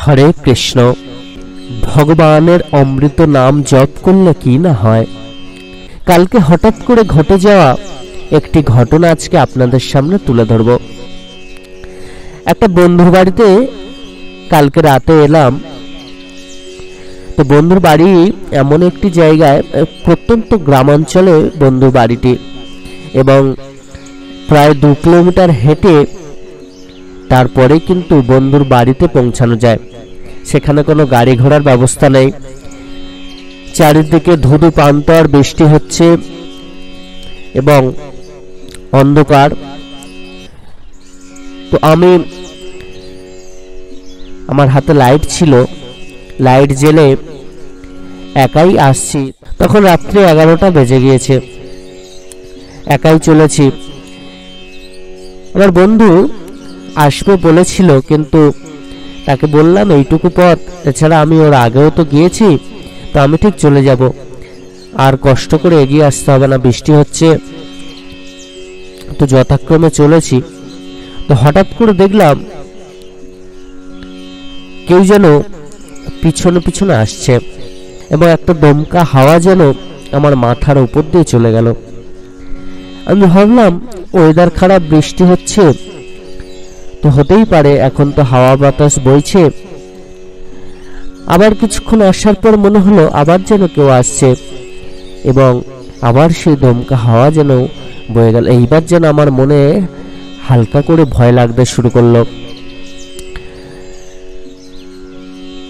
হরে কৃষ্ণ। ভগবানের অমৃত নাম জপ করলে কি না হয়। কালকে হঠাৎ করে ঘটে যাওয়া একটি ঘটনা আজকে আপনাদের সামনে তুলে ধরব। একটা বন্ধুর বাড়িতে কালকে রাতে এলাম। তো বন্ধুর বাড়ি এমন একটি জায়গায়, প্রত্যন্ত গ্রামাঞ্চলে বন্ধুর বাড়িটি, এবং প্রায় 2 কিলোমিটার হেঁটে তারপরে কিন্তু বন্ধুর বাড়িতে পৌঁছানো যায়। সেখানে কোনো গাড়ি ঘোড়ার ব্যবস্থা নেই। চারিদিকে ধুধু পান্তর বৃষ্টি হচ্ছে এবং অন্ধকার। তো আমি, আমার হাতে লাইট ছিল, লাইট জেলে একাই আসছি। তখন রাত্রি 11টা বেজে গিয়েছে। একাই চলেছি। আমার বন্ধু আসবে বলেছিল, কিন্তু তাকে বললাম এইটুকু পথ, এছাড়া আমি ওর আগেও তো গিয়েছি, তো আমি ঠিক চলে যাব, আর কষ্ট করে এগিয়ে আসতে হবে না, বৃষ্টি হচ্ছে। তো যথাক্রমে চলেছি। তো হঠাৎ করে দেখলাম কেউ যেন পিছনে পিছনে আসছে, এবং একটা দমকা হাওয়া যেন আমার মাথার উপর দিয়ে চলে গেল। আমি ভাবলাম ওয়েদার খারাপ, বৃষ্টি হচ্ছে, তো হতেই পারে, এখন তো হাওয়া বাতাস বইছে। আবার কিছুক্ষণ আসার পর মনে হলো আবার যেন কেউ আসছে, এবং আবার সেই দমকা হাওয়া যেন বয়ে গেল। এইবার যেন আমার মনে হালকা করে ভয় লাগতে শুরু করলো।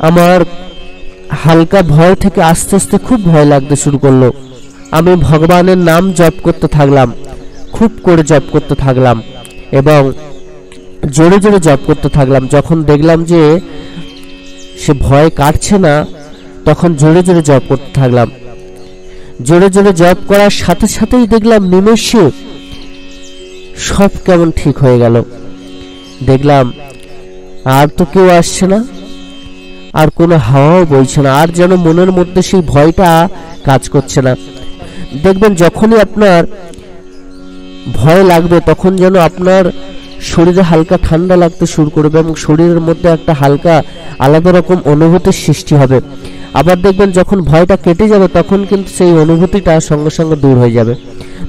আমার হালকা ভয় থেকে আস্তে আস্তে খুব ভয় লাগতে শুরু করলো। আমি ভগবানের নাম জপ করতে থাকলাম, খুব করে জপ করতে থাকলাম, এবং জোরে জোরে জপ করতে থাকলাম। যখন দেখলাম যে সে ভয় কাটছে না, তখন জোরে জোরে জপ করতে থাকলাম। জোরে জোরে জপ করার সাথে সাথেই দেখলাম নিমেষে সব কেমন ঠিক হয়ে গেল। দেখলাম আর তো কেউ আসছে না, আর কোনো হাওয়াও বইছে না, আর যেন মনের মধ্যে সেই ভয়টা কাজ করছে না। দেখবেন যখনই আপনার ভয় লাগবে, তখন যেন আপনার শরীরে হালকা ঠান্ডা লাগতে শুরু করবে, এবং শরীরের মধ্যে একটা হালকা আলাদা রকম অনুভূতির সৃষ্টি হবে। আবার দেখবেন যখন ভয়টা কেটে যাবে, তখন কিন্তু সেই অনুভূতিটা সঙ্গে সঙ্গে দূর হয়ে যাবে।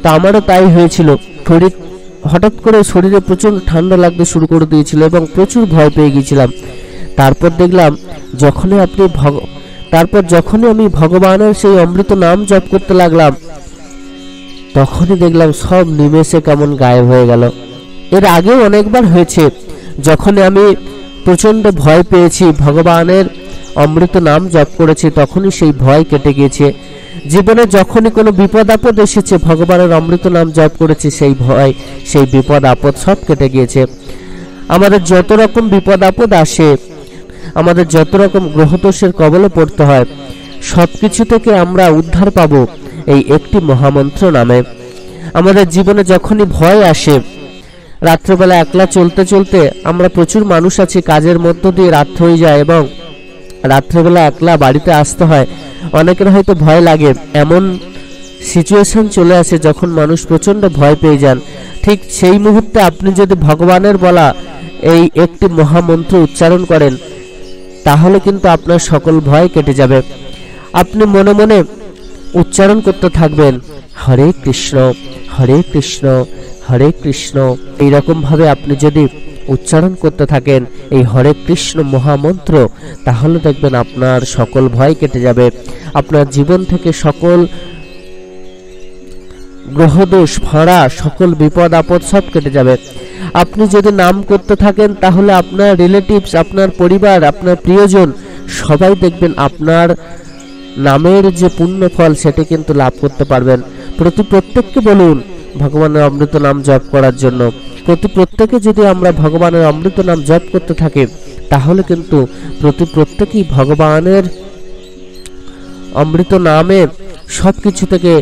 তো আমারও তাই হয়েছিল। শরীর হঠাৎ করে শরীরে প্রচন্ড ঠান্ডা লাগতে শুরু করে দিয়েছিল, এবং প্রচুর ভয় পেয়ে গিয়েছিলাম। তারপর দেখলাম যখনই আমি ভগবানের সেই অমৃত নাম জপ করতে লাগলাম, তখনই দেখলাম সব নিমেষে কেমন গায়েব হয়ে গেল। এর আগেও অনেকবার হয়েছে, যখন আমি প্রচন্ড ভয় পেয়েছি, ভগবানের অমৃত নাম জপ করেছি, তখনই সেই ভয় কেটে গিয়েছে। জীবনে যখনই কোনো বিপদ আপদ এসেছে, ভগবানের অমৃত নাম জপ করেছি, সেই ভয়, সেই বিপদ আপদ সব কেটে গিয়েছে। আমাদের যত রকম বিপদ আপদ আসে, আমাদের যত রকম গ্রহদোষের কবলে পড়তে হয়, সবকিছু থেকে আমরা উদ্ধার পাব এই একটি মহামন্ত্র নামে। আমাদের জীবনে যখনই ভয় আসে, রাত্রেবেলা একলা চলতে চলতে, আমরা প্রচুর মানুষ আছি, কাজের মধ্য দিয়ে রাত হয়ে যায়, এবং রাত্রেবেলা একলা বাড়িতে আসতে হয়। অনেকের হয়তো ভয় লাগে, এমন সিচুয়েশন চলে আসে যখন মানুষ প্রচন্ড ভয় পেয়ে যান। ঠিক সেই মুহূর্তে আপনি যদি ভগবানের বলা এই একটি মহামন্ত্র উচ্চারণ করেন, তাহলে কিন্তু আপনার সকল ভয় কেটে যাবে। আপনি মনে মনে উচ্চারণ করতে থাকবেন, হরে কৃষ্ণ হরে কৃষ্ণ হরে কৃষ্ণ। এইরকম ভাবে আপনি যদি উচ্চারণ করতে থাকেন এই হরে কৃষ্ণ মহামন্ত্র, তাহলে দেখবেন আপনার সকল ভয় কেটে যাবে। আপনার জীবন থেকে সকল গ্রহদোষ, ফাঁড়া, সকল বিপদ আপদ সব কেটে যাবে। আপনি যদি নাম করতে থাকেন, তাহলে আপনার রিলেটিভস, আপনার পরিবার, আপনার প্রিয়জন সবাই দেখবেন আপনার নামের যে পুণ্য ফল, সেটা কিন্তু লাভ করতে পারবেন। প্রত্যেককে বলুন ভগবানের অমৃত নাম জপ করার জন্য। প্রত্যেকে যদি আমরা ভগবানের অমৃত নাম জপ করতে থাকি, তাহলে কিন্তু প্রত্যেকেই ভগবানের অমৃত নামে সবকিছু থেকে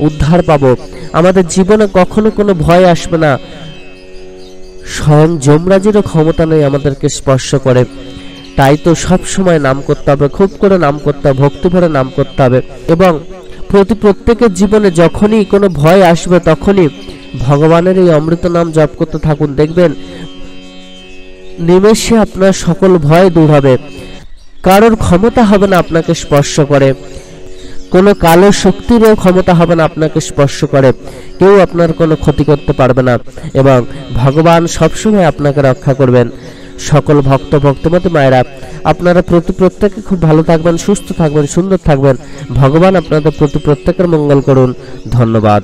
উদ্ধার পাবো। আমাদের জীবনে কখনো কোনো ভয় আসবে না। স্বয়ং যমরাজেরও ক্ষমতা নেই আমাদেরকে স্পর্শ করে। তাই তো সব সময় নাম করতে হবে, খুব করে নাম করতে হবে, ভক্তি ভরে নাম করতে হবে। এবং প্রত্যেকের জীবনে যখনই কোনো ভয় আসবে, তখনই ভগবানের এই অমৃত নাম জপ করতে থাকুন। দেখবেন নিমেষে আপনার সকল ভয় দূর হবে। কারোর ক্ষমতা হবে না আপনাকে স্পর্শ করে, কোনো কালো শক্তিরও ক্ষমতা হবে না আপনাকে স্পর্শ করে, কেউ আপনার কোনো ক্ষতি করতে পারবে না এবং ভগবান সবসময় আপনাকে রক্ষা করবেন। সকল ভক্তমতী মায়েরা, আপনারা প্রত্যেকে খুব ভালো থাকবেন, সুস্থ থাকবেন, সুন্দর থাকবেন। ভগবান আপনাদের প্রত্যেকের মঙ্গল করুন। ধন্যবাদ।